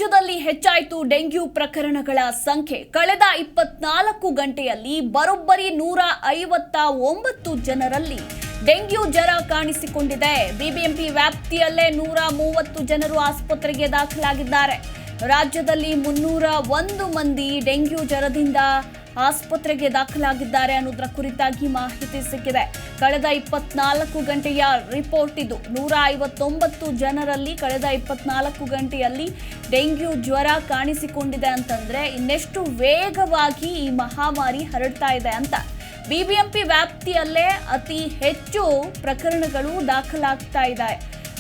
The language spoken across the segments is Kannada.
ರಾಜ್ಯದಲ್ಲಿ ಹೆಚ್ಚಾಯಿತು ಡೆಂಗ್ಯೂ ಪ್ರಕರಣಗಳ ಸಂಖ್ಯೆ. ಕಳೆದ 24 ಗಂಟೆಯಲ್ಲಿ ಬರೋಬ್ಬರಿ 159 ಜನರಲ್ಲಿ ಡೆಂಗ್ಯೂ ಜ್ವರ ಕಾಣಿಸಿಕೊಂಡಿದೆ. ಬಿಬಿಎಂಪಿ ವ್ಯಾಪ್ತಿಯಲ್ಲೇ 130 ಜನರು ಆಸ್ಪತ್ರೆಗೆ ದಾಖಲಾಗಿದ್ದಾರೆ. ರಾಜ್ಯದಲ್ಲಿ 301 ಮಂದಿ ಡೆಂಗ್ಯೂ ಜ್ವರದಿಂದ ಆಸ್ಪತ್ರೆಗೆ ದಾಖಲಾಗಿದ್ದಾರೆ ಅನ್ನೋದರ ಕುರಿತಾಗಿ ಮಾಹಿತಿ ಸಿಕ್ಕಿದೆ. ಕಳೆದ 24 ಗಂಟೆಯ ರಿಪೋರ್ಟ್ ಇದು. 159 ಜನರಲ್ಲಿ ಕಳೆದ 24 ಗಂಟೆಯಲ್ಲಿ ಡೆಂಗ್ಯೂ ಜ್ವರ ಕಾಣಿಸಿಕೊಂಡಿದೆ ಅಂತಂದ್ರೆ ಇನ್ನೆಷ್ಟು ವೇಗವಾಗಿ ಈ ಮಹಾಮಾರಿ ಹರಡ್ತಾ ಇದೆ ಅಂತ. ಬಿಬಿಎಂಪಿ ವ್ಯಾಪ್ತಿಯಲ್ಲೇ ಅತಿ ಹೆಚ್ಚು ಪ್ರಕರಣಗಳು ದಾಖಲಾಗ್ತಾ ಇದೆ.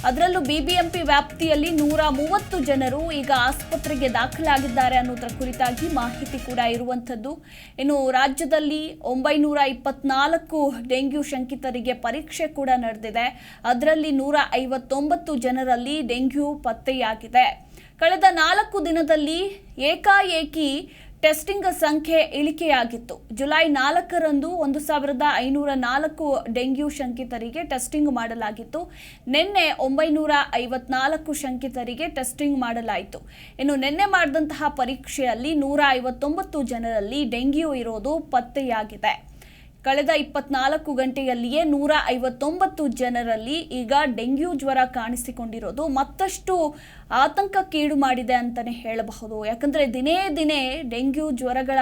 ಅದರಲ್ಲೂ ಬಿಬಿಎಂಪಿ ವ್ಯಾಪ್ತಿಯಲ್ಲಿ 130 ಜನರು ಈಗ ಆಸ್ಪತ್ರೆಗೆ ದಾಖಲಾಗಿದ್ದಾರೆ ಅನ್ನೋದರ ಕುರಿತಾಗಿ ಮಾಹಿತಿ ಕೂಡ ಇರುವಂಥದ್ದು. ಇನ್ನು ರಾಜ್ಯದಲ್ಲಿ 924 ಡೆಂಗ್ಯೂ ಶಂಕಿತರಿಗೆ ಪರೀಕ್ಷೆ ಕೂಡ ನಡೆದಿದೆ. ಅದರಲ್ಲಿ 159 ಜನರಲ್ಲಿ ಡೆಂಗ್ಯೂ ಪತ್ತೆಯಾಗಿದೆ. ಕಳೆದ 4 ದಿನದಲ್ಲಿ ಏಕಾಏಕಿ ಟೆಸ್ಟಿಂಗ್ ಸಂಖ್ಯೆ ಇಳಿಕೆಯಾಗಿತ್ತು. ಜುಲೈ 4ರಂದು 1504 ಡೆಂಗ್ಯೂ ಶಂಕಿತರಿಗೆ ಟೆಸ್ಟಿಂಗ್ ಮಾಡಲಾಗಿತ್ತು. ನಿನ್ನೆ 954 ಶಂಕಿತರಿಗೆ ಟೆಸ್ಟಿಂಗ್ ಮಾಡಲಾಯಿತು. ಇನ್ನು ನಿನ್ನೆ ಮಾಡಿದಂತಹ ಪರೀಕ್ಷೆಯಲ್ಲಿ 159 ಜನರಲ್ಲಿ ಡೆಂಗ್ಯೂ ಇರೋದು ಪತ್ತೆಯಾಗಿದೆ. ಕಳೆದ 24 ಗಂಟೆಯಲ್ಲಿಯೇ 159 ಜನರಲ್ಲಿ ಈಗ ಡೆಂಗ್ಯೂ ಜ್ವರ ಕಾಣಿಸಿಕೊಂಡಿರೋದು ಮತ್ತಷ್ಟು ಆತಂಕಕ್ಕೀಡು ಮಾಡಿದೆ ಅಂತಲೇ ಹೇಳಬಹುದು. ಯಾಕಂದರೆ ದಿನೇ ದಿನೇ ಡೆಂಗ್ಯೂ ಜ್ವರಗಳ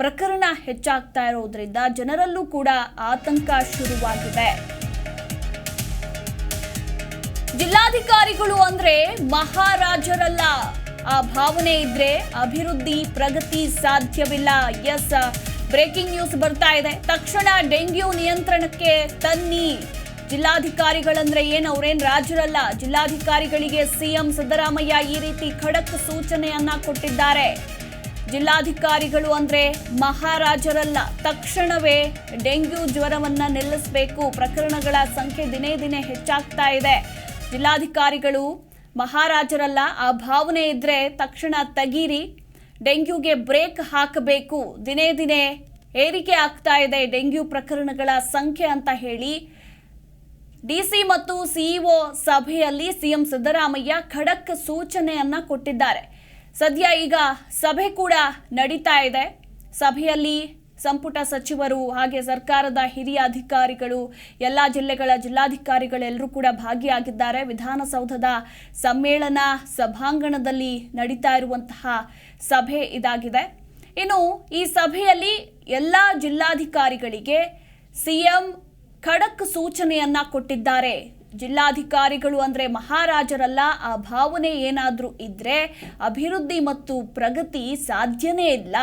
ಪ್ರಕರಣ ಹೆಚ್ಚಾಗ್ತಾ ಇರೋದ್ರಿಂದ ಜನರಲ್ಲೂ ಕೂಡ ಆತಂಕ ಶುರುವಾಗಿದೆ. ಜಿಲ್ಲಾಧಿಕಾರಿಗಳು ಅಂದ್ರೆ ಮಹಾರಾಜರಲ್ಲ. ಆ ಭಾವನೆ ಇದ್ರೆ ಅಭಿವೃದ್ಧಿ ಪ್ರಗತಿ ಸಾಧ್ಯವಿಲ್ಲ. ಎಸ್, ಬ್ರೇಕಿಂಗ್ ನ್ಯೂಸ್ ಬರ್ತಾ ಇದೆ. ತಕ್ಷಣ ಡೆಂಗ್ಯೂ ನಿಯಂತ್ರಣಕ್ಕೆ ತನ್ನಿ. ಜಿಲ್ಲಾಧಿಕಾರಿಗಳಂದ್ರೆ ಅವ್ರೇನ್ ರಾಜರಲ್ಲ. ಜಿಲ್ಲಾಧಿಕಾರಿಗಳಿಗೆ ಸಿಎಂ ಸಿದ್ದರಾಮಯ್ಯ ಈ ರೀತಿ ಖಡಕ್ ಸೂಚನೆಯನ್ನ ಕೊಟ್ಟಿದ್ದಾರೆ. ಜಿಲ್ಲಾಧಿಕಾರಿಗಳು ಅಂದ್ರೆ ಮಹಾರಾಜರಲ್ಲ. ತಕ್ಷಣವೇ ಡೆಂಗ್ಯೂ ಜ್ವರವನ್ನ ನಿಲ್ಲಿಸಬೇಕು. ಪ್ರಕರಣಗಳ ಸಂಖ್ಯೆ ದಿನೇ ದಿನೇ ಹೆಚ್ಚಾಗ್ತಾ ಇದೆ. ಜಿಲ್ಲಾಧಿಕಾರಿಗಳು ಮಹಾರಾಜರಲ್ಲ. ಆ ಭಾವನೆ ಇದ್ರೆ ತಕ್ಷಣ ತೆಗೀರಿ. ಡೆಂಗ್ಯೂಗೆ ಬ್ರೇಕ್ ಹಾಕಬೇಕು. ದಿನೇ ದಿನೇ ಏರಿಕೆ ಆಗ್ತಾ ಇದೆ ಡೆಂಗ್ಯೂ ಪ್ರಕರಣಗಳ ಸಂಖ್ಯೆ ಅಂತ ಹೇಳಿ ಡಿಸಿ ಮತ್ತು ಸಿಇಒ ಸಭೆಯಲ್ಲಿ ಸಿಎಂ ಸಿದ್ದರಾಮಯ್ಯ ಖಡಕ್ ಸೂಚನೆಯನ್ನ ಕೊಟ್ಟಿದ್ದಾರೆ. ಸದ್ಯ ಈಗ ಸಭೆ ಕೂಡ ನಡೀತಾ ಇದೆ. ಸಭೆಯಲ್ಲಿ ಸಂಪುಟ ಸಚಿವರು ಹಾಗೆ ಸರ್ಕಾರದ ಹಿರಿಯ ಅಧಿಕಾರಿಗಳು, ಎಲ್ಲ ಜಿಲ್ಲೆಗಳ ಜಿಲ್ಲಾಧಿಕಾರಿಗಳೆಲ್ಲರೂ ಕೂಡ ಭಾಗಿಯಾಗಿದ್ದಾರೆ. ವಿಧಾನಸೌಧದ ಸಮ್ಮೇಳನ ಸಭಾಂಗಣದಲ್ಲಿ ನಡೀತಾ ಇರುವಂತಹ ಸಭೆ ಇದಾಗಿದೆ. ಇನ್ನು ಈ ಸಭೆಯಲ್ಲಿ ಎಲ್ಲ ಜಿಲ್ಲಾಧಿಕಾರಿಗಳಿಗೆ ಸಿಎಂ ಖಡಕ್ ಸೂಚನೆಯನ್ನ ಕೊಟ್ಟಿದ್ದಾರೆ. ಜಿಲ್ಲಾಧಿಕಾರಿಗಳು ಅಂದ್ರೆ ಮಹಾರಾಜರಲ್ಲ. ಆ ಭಾವನೆ ಏನಾದ್ರೂ ಇದ್ರೆ ಅಭಿವೃದ್ಧಿ ಮತ್ತು ಪ್ರಗತಿ ಸಾಧ್ಯನೇ ಇಲ್ಲ.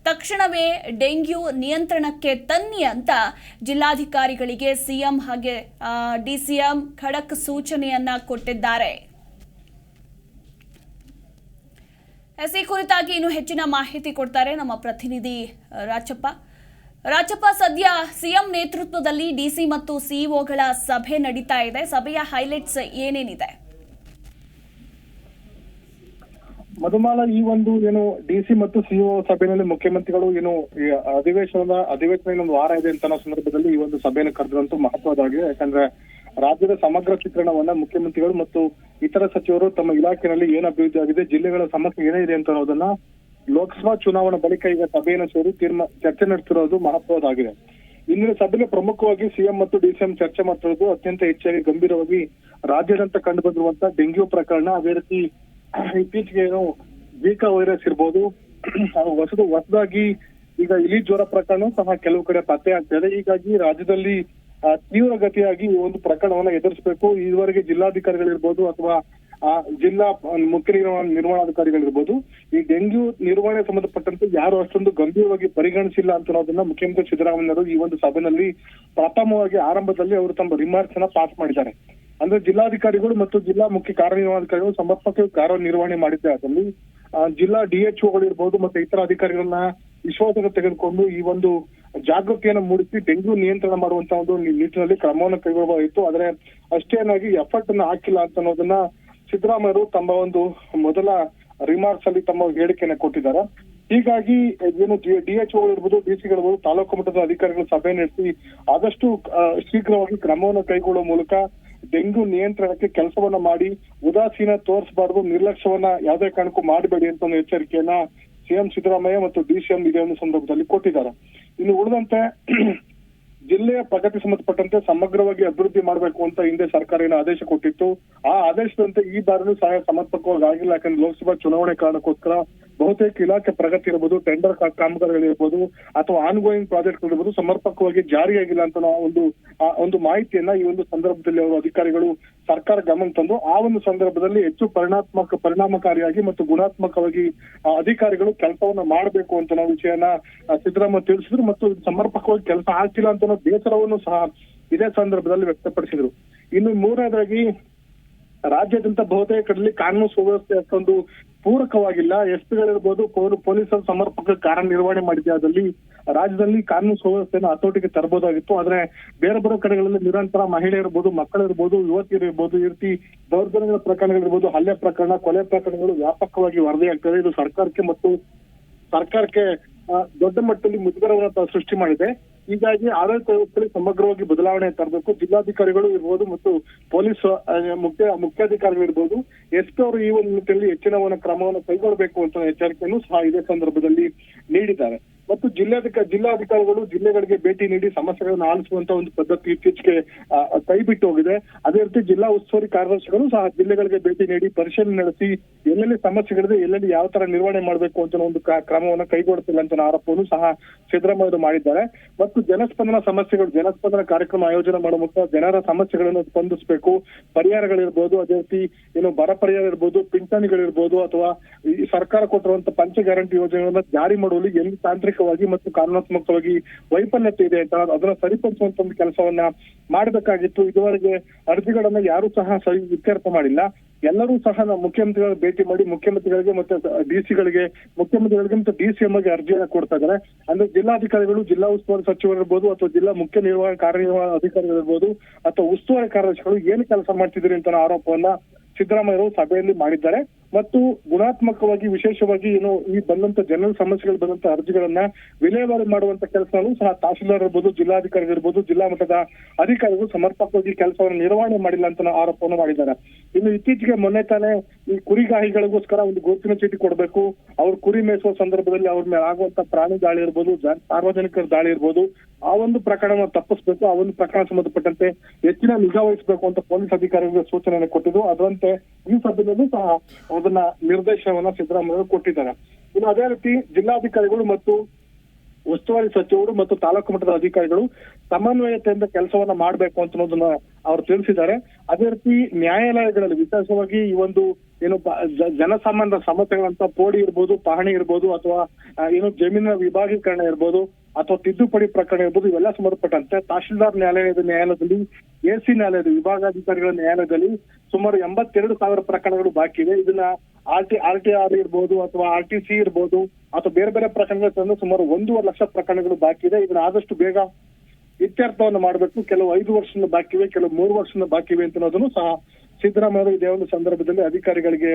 ತಕ್ಷಣವೇ ಡೆಂಗ್ಯೂ ನಿಯಂತ್ರಣಕ್ಕೆ ತನ್ನಿ ಅಂತ ಜಿಲ್ಲಾಧಿಕಾರಿಗಳಿಗೆ ಸಿಎಂ ಹಾಗೆ ಡಿಸಿಎಂ ಖಡಕ್ ಸೂಚನೆಯನ್ನ ಕೊಟ್ಟಿದ್ದಾರೆ. ಈ ಕುರಿತಾಗಿ ಇನ್ನು ಹೆಚ್ಚಿನ ಮಾಹಿತಿ ಕೊಡ್ತಾರೆ ನಮ್ಮ ಪ್ರತಿನಿಧಿ ರಾಚಪ್ಪ. ಸದ್ಯ ಸಿಎಂ ನೇತೃತ್ವದಲ್ಲಿ ಡಿಸಿ ಮತ್ತು ಸಿಇಒಗಳ ಸಭೆ ನಡೀತಾ ಇದೆ. ಸಭೆಯ ಹೈಲೈಟ್ಸ್ ಏನೇನಿದೆ? ಮಧುಮಾಲ, ಈ ಒಂದು ಡಿಸಿ ಮತ್ತು ಸಿಇಒ ಸಭೆಯಲ್ಲಿ ಮುಖ್ಯಮಂತ್ರಿಗಳು ಅಧಿವೇಶನ ಇನ್ನೊಂದು ವಾರ ಇದೆ ಅಂತ ಅನ್ನೋ ಸಂದರ್ಭದಲ್ಲಿ ಈ ಒಂದು ಸಭೆಯನ್ನು ಕರೆದಂತೂ ಮಹತ್ವದಾಗಿದೆ. ಯಾಕಂದ್ರೆ ರಾಜ್ಯದ ಸಮಗ್ರ ಚಿತ್ರಣವನ್ನ ಮುಖ್ಯಮಂತ್ರಿಗಳು ಮತ್ತು ಇತರ ಸಚಿವರು ತಮ್ಮ ಇಲಾಖೆಯಲ್ಲಿ ಏನು ಅಭಿವೃದ್ಧಿ ಆಗಿದೆ, ಜಿಲ್ಲೆಗಳ ಸಮಸ್ಯೆ ಏನಿದೆ ಅಂತ ಅನ್ನೋದನ್ನ ಲೋಕಸಭಾ ಚುನಾವಣಾ ಬಳಿಕ ಈಗ ಸಭೆಯನ್ನು ಸೇರಿ ಚರ್ಚೆ ನಡೆಸಿರೋದು ಮಹತ್ವದಾಗಿದೆ. ಇಂದಿನ ಸಭೆಯಲ್ಲಿ ಪ್ರಮುಖವಾಗಿ ಸಿಎಂ ಮತ್ತು ಡಿಸಿಎಂ ಚರ್ಚೆ ಮಾಡ್ತಿರೋದು ಅತ್ಯಂತ ಹೆಚ್ಚಾಗಿ ಗಂಭೀರವಾಗಿ ರಾಜ್ಯಾದ್ಯಂತ ಕಂಡು ಬಂದಿರುವಂತಹ ಡೆಂಗ್ಯೂ ಪ್ರಕರಣ. ಅದೇ ರೀತಿ ಇತ್ತೀಚೆಗೆ ಜೀಕಾ ವೈರಸ್ ಇರ್ಬೋದು, ಹೊಸದಾಗಿ ಈಗ ಇಲಿ ಜ್ವರ ಪ್ರಕರಣ ಸಹ ಕೆಲವು ಕಡೆ ಪತ್ತೆ ಆಗ್ತಾ ಇದೆ. ಹೀಗಾಗಿ ರಾಜ್ಯದಲ್ಲಿ ತೀವ್ರ ಗತಿಯಾಗಿ ಈ ಒಂದು ಪ್ರಕರಣವನ್ನ ಎದುರಿಸಬೇಕು. ಇದುವರೆಗೆ ಜಿಲ್ಲಾಧಿಕಾರಿಗಳಿರ್ಬೋದು ಅಥವಾ ಜಿಲ್ಲಾ ಮುಖ್ಯ ನಿರ್ವಹಣಾಧಿಕಾರಿಗಳಿರ್ಬೋದು ಈ ಡೆಂಗ್ಯೂ ನಿರ್ವಹಣೆ ಸಂಬಂಧಪಟ್ಟಂತೆ ಯಾರು ಅಷ್ಟೊಂದು ಗಂಭೀರವಾಗಿ ಪರಿಗಣಿಸಿಲ್ಲ ಅಂತ ಅನ್ನೋದನ್ನ ಮುಖ್ಯಮಂತ್ರಿ ಸಿದ್ದರಾಮಯ್ಯರು ಈ ಒಂದು ಸಭೆಯಲ್ಲಿ ಪ್ರಥಮವಾಗಿ ಆರಂಭದಲ್ಲಿ ಅವರು ತಮ್ಮ ರಿಮಾರ್ಕ್ಸ್ ಅನ್ನ ಪಾಸ್ ಮಾಡಿದ್ದಾರೆ. ಅಂದ್ರೆ ಜಿಲ್ಲಾಧಿಕಾರಿಗಳು ಮತ್ತು ಜಿಲ್ಲಾ ಮುಖ್ಯ ಕಾರ್ಯನಿರ್ವಹಣಾಧಿಕಾರಿಗಳು ಸಮರ್ಪಕ ಕಾರ್ಯನಿರ್ವಹಣೆ ಮಾಡಿದ್ದೆ. ಅದರಲ್ಲಿ ಜಿಲ್ಲಾ ಡಿಎಚ್ಒಗಳಿರ್ಬೋದು ಮತ್ತೆ ಇತರ ಅಧಿಕಾರಿಗಳನ್ನ ವಿಶ್ವಾಸಕ್ಕೆ ತೆಗೆದುಕೊಂಡು ಈ ಒಂದು ಜಾಗೃತಿಯನ್ನು ಮೂಡಿಸಿ ಡೆಂಗ್ಯೂ ನಿಯಂತ್ರಣ ಮಾಡುವಂತಹ ಒಂದು ನಿಟ್ಟಿನಲ್ಲಿ ಕ್ರಮವನ್ನು ಕೈಗೊಳ್ಳಬಹುದಿತ್ತು. ಆದ್ರೆ ಅಷ್ಟೇನಾಗಿ ಎಫರ್ಟ್ ಅನ್ನ ಹಾಕಿಲ್ಲ ಅಂತ ಅನ್ನೋದನ್ನ ಸಿದ್ದರಾಮಯ್ಯರು ತಮ್ಮ ಒಂದು ಮೊದಲ ರಿಮಾರ್ಕ್ಸ್ ಅಲ್ಲಿ ತಮ್ಮ ಹೇಳಿಕೆಯನ್ನು ಕೊಟ್ಟಿದ್ದಾರೆ. ಹೀಗಾಗಿ ಡಿಎಚ್ಒ ಇರ್ಬೋದು, ಡಿಸಿಗಳಿರ್ಬೋದು, ತಾಲೂಕು ಮಟ್ಟದ ಅಧಿಕಾರಿಗಳು ಸಭೆ ನಡೆಸಿ ಆದಷ್ಟು ಶೀಘ್ರವಾಗಿ ಕ್ರಮವನ್ನು ಕೈಗೊಳ್ಳುವ ಮೂಲಕ ಡೆಂಗ್ಯೂ ನಿಯಂತ್ರಣಕ್ಕೆ ಕೆಲಸವನ್ನ ಮಾಡಿ ಉದಾಸೀನ ತೋರಿಸಬಾರ್ದು, ನಿರ್ಲಕ್ಷ್ಯವನ್ನ ಯಾವುದೇ ಕಾರಣಕ್ಕೂ ಮಾಡಬೇಡಿ ಅಂತ ಒಂದು ಎಚ್ಚರಿಕೆಯನ್ನ ಸಿಎಂ ಸಿದ್ದರಾಮಯ್ಯ ಮತ್ತು ಡಿಸಿಎಂ ಇದೇ ಒಂದು ಸಂದರ್ಭದಲ್ಲಿ ಕೊಟ್ಟಿದ್ದಾರೆ. ಇನ್ನು ಉಳಿದಂತೆ ಜಿಲ್ಲೆಯ ಪ್ರಗತಿ ಸಂಬಂಧಪಟ್ಟಂತೆ ಸಮಗ್ರವಾಗಿ ಅಭಿವೃದ್ಧಿ ಮಾಡಬೇಕು ಅಂತ ಹಿಂದೆ ಸರ್ಕಾರ ಏನು ಆದೇಶ ಕೊಟ್ಟಿತ್ತು, ಆ ಆದೇಶದಂತೆ ಈ ಬಾರಿನೂ ಸಹ ಸಮರ್ಪಕವಾಗಿ ಆಗಿಲ್ಲ. ಯಾಕಂದ್ರೆ ಲೋಕಸಭಾ ಚುನಾವಣೆ ಕಾರಣಕ್ಕೋಸ್ಕರ ಬಹುತೇಕ ಇಲಾಖೆ ಪ್ರಗತಿ ಇರಬಹುದು, ಟೆಂಡರ್ ಕಾಮಗಾರಿಗಳಿರ್ಬೋದು ಅಥವಾ ಆನ್ ಗೋಯಿಂಗ್ ಪ್ರಾಜೆಕ್ಟ್ ಇರ್ಬೋದು ಸಮರ್ಪಕವಾಗಿ ಜಾರಿಯಾಗಿಲ್ಲ ಅಂತ ಒಂದು ಮಾಹಿತಿಯನ್ನ ಈ ಒಂದು ಸಂದರ್ಭದಲ್ಲಿ ಅವರು ಅಧಿಕಾರಿಗಳು ಸರ್ಕಾರ ಗಮನ ತಂದು ಆ ಒಂದು ಸಂದರ್ಭದಲ್ಲಿ ಹೆಚ್ಚು ಪರಿಣಾಮಕಾರಿಯಾಗಿ ಮತ್ತು ಗುಣಾತ್ಮಕವಾಗಿ ಅಧಿಕಾರಿಗಳು ಕೆಲಸವನ್ನ ಮಾಡಬೇಕು ಅಂತ ನಾವು ವಿಷಯನ ಸಿದ್ದರಾಮಯ್ಯ ತಿಳಿಸಿದ್ರು ಮತ್ತು ಸಮರ್ಪಕವಾಗಿ ಕೆಲಸ ಆಗ್ತಿಲ್ಲ ಅಂತ ಬೇಸರವನ್ನು ಸಹ ಇದೇ ಸಂದರ್ಭದಲ್ಲಿ ವ್ಯಕ್ತಪಡಿಸಿದ್ರು. ಇನ್ನು ಮೂರನೇದಾಗಿ ರಾಜ್ಯಾದ್ಯಂತ ಬಹುತೇಕ ಕಡೆಯಲ್ಲಿ ಕಾನೂನು ಸುವ್ಯವಸ್ಥೆ ಅಷ್ಟೊಂದು ಪೂರಕವಾಗಿಲ್ಲ. ಎಸ್ಪಿಗಳಿರ್ಬೋದು, ಪೊಲೀಸರು ಸಮರ್ಪಕ ಕಾರ್ಯನಿರ್ವಹಣೆ ಮಾಡಿದಲ್ಲಿ ರಾಜ್ಯದಲ್ಲಿ ಕಾನೂನು ಸುವ್ಯವಸ್ಥೆಯನ್ನು ಹತೋಟಿಗೆ ತರಬಹುದಾಗಿತ್ತು. ಆದ್ರೆ ಬೇರೆ ಬೇರೆ ಕಡೆಗಳಲ್ಲಿ ನಿರಂತರ ಮಹಿಳೆಯರಿರ್ಬೋದು, ಮಕ್ಕಳಿರ್ಬೋದು, ಯುವತಿಯರಿರ್ಬೋದು, ಈ ರೀತಿ ದೌರ್ಜನ್ಯಗಳ ಪ್ರಕರಣಗಳಿರ್ಬೋದು, ಹಲ್ಲೆ ಪ್ರಕರಣ, ಕೊಲೆ ಪ್ರಕರಣಗಳು ವ್ಯಾಪಕವಾಗಿ ವರದಿಯಾಗ್ತದೆ. ಇದು ಸರ್ಕಾರಕ್ಕೆ ದೊಡ್ಡ ಮಟ್ಟದಲ್ಲಿ ಮುಜುಗರವನ್ನು ಸೃಷ್ಟಿ ಮಾಡಿದೆ. ಹೀಗಾಗಿ ಆಡಳಿತ ವ್ಯವಸ್ಥೆಯಲ್ಲಿ ಸಮಗ್ರವಾಗಿ ಬದಲಾವಣೆ ತರಬೇಕು. ಜಿಲ್ಲಾಧಿಕಾರಿಗಳು ಇರ್ಬೋದು ಮತ್ತು ಪೊಲೀಸ್ ಮುಖ್ಯಾಧಿಕಾರಿಗಳು ಇರ್ಬೋದು, ಎಸ್ಪಿ ಅವರು ಈ ಒಂದು ನಿಟ್ಟಿನಲ್ಲಿ ಹೆಚ್ಚಿನ ಕ್ರಮವನ್ನು ಕೈಗೊಳ್ಳಬೇಕು ಅಂತ ಎಚ್ಚರಿಕೆಯನ್ನು ಸಹ ಇದೇ ಸಂದರ್ಭದಲ್ಲಿ ನೀಡಿದ್ದಾರೆ. ಮತ್ತು ಜಿಲ್ಲಾಧಿಕಾರಿಗಳು ಜಿಲ್ಲೆಗಳಿಗೆ ಭೇಟಿ ನೀಡಿ ಸಮಸ್ಯೆಗಳನ್ನು ಆಲಿಸುವಂತ ಒಂದು ಪದ್ಧತಿ ಇತ್ತೀಚೆಗೆ ಕೈಬಿಟ್ಟು ಹೋಗಿದೆ. ಅದೇ ರೀತಿ ಜಿಲ್ಲಾ ಉಸ್ತುವಾರಿ ಕಾರ್ಯದರ್ಶಿಗಳು ಸಹ ಜಿಲ್ಲೆಗಳಿಗೆ ಭೇಟಿ ನೀಡಿ ಪರಿಶೀಲನೆ ನಡೆಸಿ ಎಲ್ಲೆಲ್ಲಿ ಸಮಸ್ಯೆಗಳಿದೆ, ಎಲ್ಲೆಲ್ಲಿ ಯಾವ ತರ ನಿರ್ವಹಣೆ ಮಾಡಬೇಕು ಅಂತ ಒಂದು ಕ್ರಮವನ್ನು ಕೈಗೊಳ್ಳುತ್ತಿಲ್ಲ ಅಂತ ಆರೋಪವನ್ನು ಸಹ ಸಿದ್ದರಾಮಯ್ಯ ಮಾಡಿದ್ದಾರೆ. ಮತ್ತು ಜನಸ್ಪಂದನ ಕಾರ್ಯಕ್ರಮ ಆಯೋಜನೆ ಮಾಡುವ ಮೂಲಕ ಜನರ ಸಮಸ್ಯೆಗಳನ್ನು ಸ್ಪಂದಿಸಬೇಕು. ಪರಿಹಾರಗಳಿರ್ಬೋದು, ಅದೇ ರೀತಿ ಬರ ಪರಿಹಾರ ಇರ್ಬೋದು, ಪಿಂಚಣಿಗಳಿರ್ಬೋದು ಅಥವಾ ಈ ಸರ್ಕಾರ ಕೊಟ್ಟಿರುವಂತ ಪಂಚ ಗ್ಯಾರಂಟಿ ಯೋಜನೆಗಳನ್ನ ಜಾರಿ ಮಾಡುವಲ್ಲಿ ಎಲ್ಲಿ ತಾಂತ್ರಿಕವಾಗಿ ಮತ್ತು ಕಾನೂನಾತ್ಮಕವಾಗಿ ವೈಫಲ್ಯತೆ ಇದೆ ಅಂತ ಅದನ್ನ ಸರಿಪಡಿಸುವಂತ ಒಂದು ಕೆಲಸವನ್ನ ಮಾಡಬೇಕಾಗಿತ್ತು. ಇದುವರೆಗೆ ಅರ್ಜಿಗಳನ್ನ ಯಾರು ಸಹ ಇತ್ಯರ್ಥ ಮಾಡಿಲ್ಲ. ಎಲ್ಲರೂ ಸಹ ಮುಖ್ಯಮಂತ್ರಿಗಳ ಭೇಟಿ ಮಾಡಿ ಮುಖ್ಯಮಂತ್ರಿಗಳಿಗೆ ಮತ್ತೆ ಮುಖ್ಯಮಂತ್ರಿಗಳಿಗೆ ಮತ್ತು ಡಿಸಿಎಂ ಗೆ ಅರ್ಜಿಯನ್ನ ಕೊಡ್ತಾ ಇದ್ದಾರೆ. ಅಂದ್ರೆ ಜಿಲ್ಲಾಧಿಕಾರಿಗಳು, ಜಿಲ್ಲಾ ಉಸ್ತುವಾರಿ ಸಚಿವರಿರ್ಬೋದು ಅಥವಾ ಜಿಲ್ಲಾ ಮುಖ್ಯ ಕಾರ್ಯನಿರ್ವಹಣಾ ಅಧಿಕಾರಿಗಳಿರ್ಬೋದು ಅಥವಾ ಉಸ್ತುವಾರಿ ಕಾರ್ಯದರ್ಶಿಗಳು ಏನು ಕೆಲಸ ಮಾಡ್ತಿದ್ದೀರಿ ಅಂತ ಆರೋಪವನ್ನ ಸಿದ್ದರಾಮಯ್ಯ ಸಭೆಯಲ್ಲಿ ಮಾಡಿದ್ದಾರೆ. ಮತ್ತು ಗುಣಾತ್ಮಕವಾಗಿ ವಿಶೇಷವಾಗಿ ಈ ಬಂದಂತ ಜನರ ಸಮಸ್ಯೆಗಳು ಬಂದಂತ ಅರ್ಜಿಗಳನ್ನ ವಿಲೇವಾರಿ ಮಾಡುವಂತ ಕೆಲಸನೂ ಸಹ ತಹಶೀಲ್ದಾರ್ ಇರ್ಬೋದು, ಜಿಲ್ಲಾಧಿಕಾರಿಗಳಿರ್ಬೋದು, ಜಿಲ್ಲಾ ಮಟ್ಟದ ಅಧಿಕಾರಿಗಳು ಸಮರ್ಪಕವಾಗಿ ಕೆಲಸವನ್ನು ನಿರ್ವಹಣೆ ಮಾಡಿಲ್ಲ ಅಂತ ಆರೋಪವನ್ನು ಮಾಡಿದ್ದಾರೆ. ಇನ್ನು ಇತ್ತೀಚೆಗೆ ಮೊನ್ನೆ ತಾನೇ ಈ ಕುರಿಗಾಹಿಗಳಿಗೋಸ್ಕರ ಒಂದು ಗುರುತಿನ ಚೀಟಿ ಕೊಡಬೇಕು, ಅವ್ರು ಕುರಿ ಮೇಯಿಸುವ ಸಂದರ್ಭದಲ್ಲಿ ಅವ್ರ ಮೇಲೆ ಆಗುವಂತ ಪ್ರಾಣಿ ದಾಳಿ ಇರ್ಬೋದು, ಸಾರ್ವಜನಿಕರ ದಾಳಿ ಇರ್ಬೋದು, ಆ ಒಂದು ಪ್ರಕರಣವನ್ನು ತಪ್ಪಿಸ್ಬೇಕು, ಆ ಒಂದು ಪ್ರಕರಣ ಸಂಬಂಧಪಟ್ಟಂತೆ ಹೆಚ್ಚಿನ ನಿಗಾ ವಹಿಸಬೇಕು ಅಂತ ಪೊಲೀಸ್ ಅಧಿಕಾರಿಗಳಿಗೆ ಸೂಚನೆ ಕೊಟ್ಟಿದ್ದು. ಅದರಂತೆ ಈ ಸಭೆಯಲ್ಲೂ ಸಹ ಅದನ್ನ ನಿರ್ದೇಶನವನ್ನ ಸಿದ್ದರಾಮಯ್ಯ ಕೊಟ್ಟಿದ್ದಾರೆ. ಇನ್ನು ಅದೇ ರೀತಿ ಜಿಲ್ಲಾಧಿಕಾರಿಗಳು ಮತ್ತು ಉಸ್ತುವಾರಿ ಸಚಿವರು ಮತ್ತು ತಾಲೂಕು ಮಟ್ಟದ ಅಧಿಕಾರಿಗಳು ಸಮನ್ವಯತೆಯಿಂದ ಕೆಲಸವನ್ನ ಮಾಡಬೇಕು ಅಂತ ಅನ್ನೋದನ್ನ ಅವ್ರು ತಿಳಿಸಿದ್ದಾರೆ. ಅದೇ ರೀತಿ ನ್ಯಾಯಾಲಯಗಳಲ್ಲಿ ವಿಶೇಷವಾಗಿ ಈ ಒಂದು ಜನಸಾಮಾನ್ಯರ ಸಮಸ್ಯೆಗಳಂತ ಪೋಡಿ ಇರ್ಬೋದು, ಪಹಣಿ ಇರ್ಬೋದು ಅಥವಾ ಜಮೀನಿನ ವಿಭಾಗೀಕರಣ ಇರ್ಬೋದು ಅಥವಾ ತಿದ್ದುಪಡಿ ಪ್ರಕರಣ ಇರ್ಬೋದು, ಇವೆಲ್ಲ ಸಂಬಂಧಪಟ್ಟಂತೆ ತಹಶೀಲ್ದಾರ್ ನ್ಯಾಯಾಲಯದಲ್ಲಿ, ಎಸಿ ನ್ಯಾಯಾಲಯದ ವಿಭಾಗಾಧಿಕಾರಿಗಳ ನ್ಯಾಯಾಲಯದಲ್ಲಿ ಸುಮಾರು 82,000 ಪ್ರಕರಣಗಳು ಬಾಕಿ ಇದೆ. ಇದನ್ನ RTR ಇರ್ಬೋದು ಅಥವಾ RTC ಇರ್ಬೋದು ಅಥವಾ ಬೇರೆ ಬೇರೆ ಪ್ರಕರಣಗಳು ತಂದು ಸುಮಾರು 1.5 ಲಕ್ಷ ಪ್ರಕರಣಗಳು ಬಾಕಿ ಇದೆ. ಇದನ್ನ ಆದಷ್ಟು ಬೇಗ ಇತ್ಯರ್ಥವನ್ನು ಮಾಡಬೇಕು. ಕೆಲವು 5 ವರ್ಷದ ಬಾಕಿ ಇವೆ, ಕೆಲವು 3 ವರ್ಷದ ಬಾಕಿ ಇವೆ ಅಂತ ಅನ್ನೋದನ್ನು ಸಹ ಸಿದ್ದರಾಮಯ್ಯ ಇದೇ ಒಂದು ಸಂದರ್ಭದಲ್ಲಿ ಅಧಿಕಾರಿಗಳಿಗೆ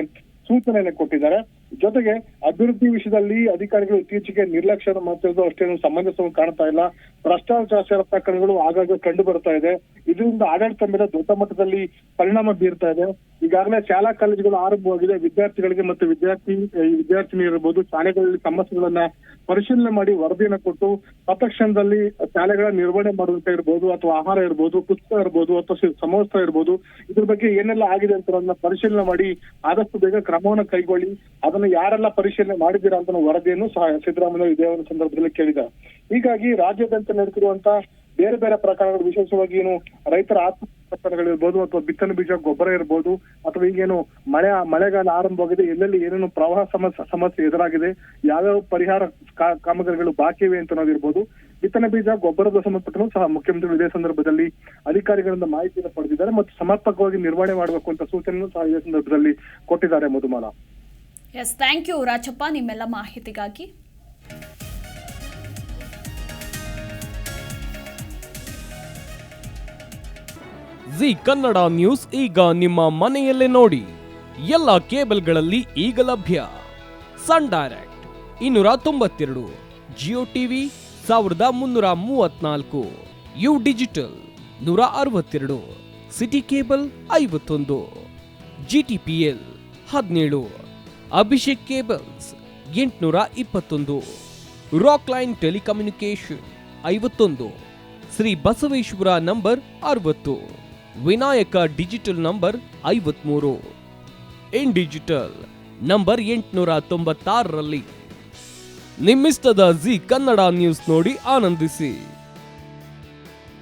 ಸೂಚನೆಯನ್ನು ಕೊಟ್ಟಿದ್ದಾರೆ. ಜೊತೆಗೆ ಅಭಿವೃದ್ಧಿ ವಿಷಯದಲ್ಲಿ ಅಧಿಕಾರಿಗಳು ಇತ್ತೀಚೆಗೆ ನಿರ್ಲಕ್ಷ್ಯ ಮಾಡ್ತಿರೋದು ಅಷ್ಟೇನು ಸಮಂಜಸವನ್ನು ಕಾಣ್ತಾ ಇಲ್ಲ. ಭ್ರಷ್ಟಾಚಾರ ಪ್ರಕರಣಗಳು ಆಗಾಗ ಕಂಡು ಬರ್ತಾ ಇದೆ. ಇದರಿಂದ ಆಡಳಿತ ಮೇಲೆ ದೊಡ್ಡ ಮಟ್ಟದಲ್ಲಿ ಪರಿಣಾಮ ಬೀರ್ತಾ ಇದೆ. ಈಗಾಗಲೇ ಶಾಲಾ ಕಾಲೇಜುಗಳು ಆರಂಭವಾಗಿದೆ. ವಿದ್ಯಾರ್ಥಿಗಳಿಗೆ ಮತ್ತು ವಿದ್ಯಾರ್ಥಿನಿ ಇರಬಹುದು ಶಾಲೆಗಳಲ್ಲಿ ಸಮಸ್ಯೆಗಳನ್ನ ಪರಿಶೀಲನೆ ಮಾಡಿ ವರದಿಯನ್ನು ಕೊಟ್ಟು ತತ್ಕ್ಷಣದಲ್ಲಿ ಶಾಲೆಗಳ ನಿರ್ವಹಣೆ ಮಾಡುವಂತ ಇರ್ಬೋದು ಅಥವಾ ಆಹಾರ ಇರ್ಬೋದು, ಪುಸ್ತಕ ಇರ್ಬೋದು ಅಥವಾ ಸಮವಸ್ತ್ರ ಇರ್ಬೋದು, ಇದ್ರ ಬಗ್ಗೆ ಏನೆಲ್ಲ ಆಗಿದೆ ಅಂತ ಪರಿಶೀಲನೆ ಮಾಡಿ ಆದಷ್ಟು ಬೇಗ ಕ್ರಮವನ್ನು ಕೈಗೊಳ್ಳಿ, ಅದನ್ನು ಯಾರೆಲ್ಲ ಪರಿಶೀಲನೆ ಮಾಡಿದ್ದೀರಾ ಅಂತ ವರದಿಯನ್ನು ಸಹ ಸಿದ್ದರಾಮಯ್ಯ ಇದೇ ಒಂದು ಸಂದರ್ಭದಲ್ಲಿ ಕೇಳಿದ್ದಾರೆ. ಹೀಗಾಗಿ ರಾಜ್ಯಾದ್ಯಂತ ನಡೆದಿರುವಂತ ಬೇರೆ ಬೇರೆ ಪ್ರಕರಣಗಳು, ವಿಶೇಷವಾಗಿ ರೈತರ ಆತ್ಮಹತ್ಯೆ ಪ್ರಕರಣಗಳಿರ್ಬೋದು ಅಥವಾ ಬಿತ್ತನೆ ಬೀಜ ಗೊಬ್ಬರ ಇರ್ಬೋದು ಅಥವಾ ಈಗೇನು ಮಳೆಗಾಲ ಆರಂಭವಾಗಿದೆ, ಎಲ್ಲೆಲ್ಲಿ ಏನೇನು ಪ್ರವಾಹ ಸಮಸ್ಯೆ ಎದುರಾಗಿದೆ, ಯಾವ್ಯಾವ ಪರಿಹಾರ ಕಾಮಗಾರಿಗಳು ಬಾಕಿ ಇವೆ ಅಂತ ಅನ್ನೋದಿರ್ಬೋದು, ಬಿತ್ತನೆ ಬೀಜ ಗೊಬ್ಬರದ ಸಂಬಂಧಪಟ್ಟನು ಸಹ ಮುಖ್ಯಮಂತ್ರಿಗಳು ಇದೇ ಸಂದರ್ಭದಲ್ಲಿ ಅಧಿಕಾರಿಗಳಿಂದ ಮಾಹಿತಿಯನ್ನು ಪಡೆದಿದ್ದಾರೆ ಮತ್ತು ಸಮರ್ಪಕವಾಗಿ ನಿರ್ವಹಣೆ ಮಾಡಬೇಕು ಅಂತ ಸೂಚನೆಯನ್ನು ಸಹ ಇದೇ ಸಂದರ್ಭದಲ್ಲಿ ಕೊಟ್ಟಿದ್ದಾರೆ. Madhumala. Yes, thank you Rajappa ನಿಮ್ಮೆಲ್ಲ ಮಾಹಿತಿಗಾಗಿ. ಜಿ ಕನ್ನಡ ನ್ಯೂಸ್ ಈಗ ನಿಮ್ಮ ಮನೆಯಲ್ಲೇ ನೋಡಿ. ಎಲ್ಲ ಕೇಬಲ್ಗಳಲ್ಲಿ ಈಗ ಲಭ್ಯ. Sun Direct 292, Jio TV 1334, U digital 162, city cable 51, GTPL 17, Abhishek cables 821, rock line telecommunication 51, Shri Basaveshwara number 60, Vinayaka digital number 53, in digital number 896ರಲ್ಲಿ ನಿಮ್ಮಿಸ್ತದ ಜಿ ಕನ್ನಡ ನ್ಯೂಸ್ ನೋಡಿ ಆನಂದಿಸಿ.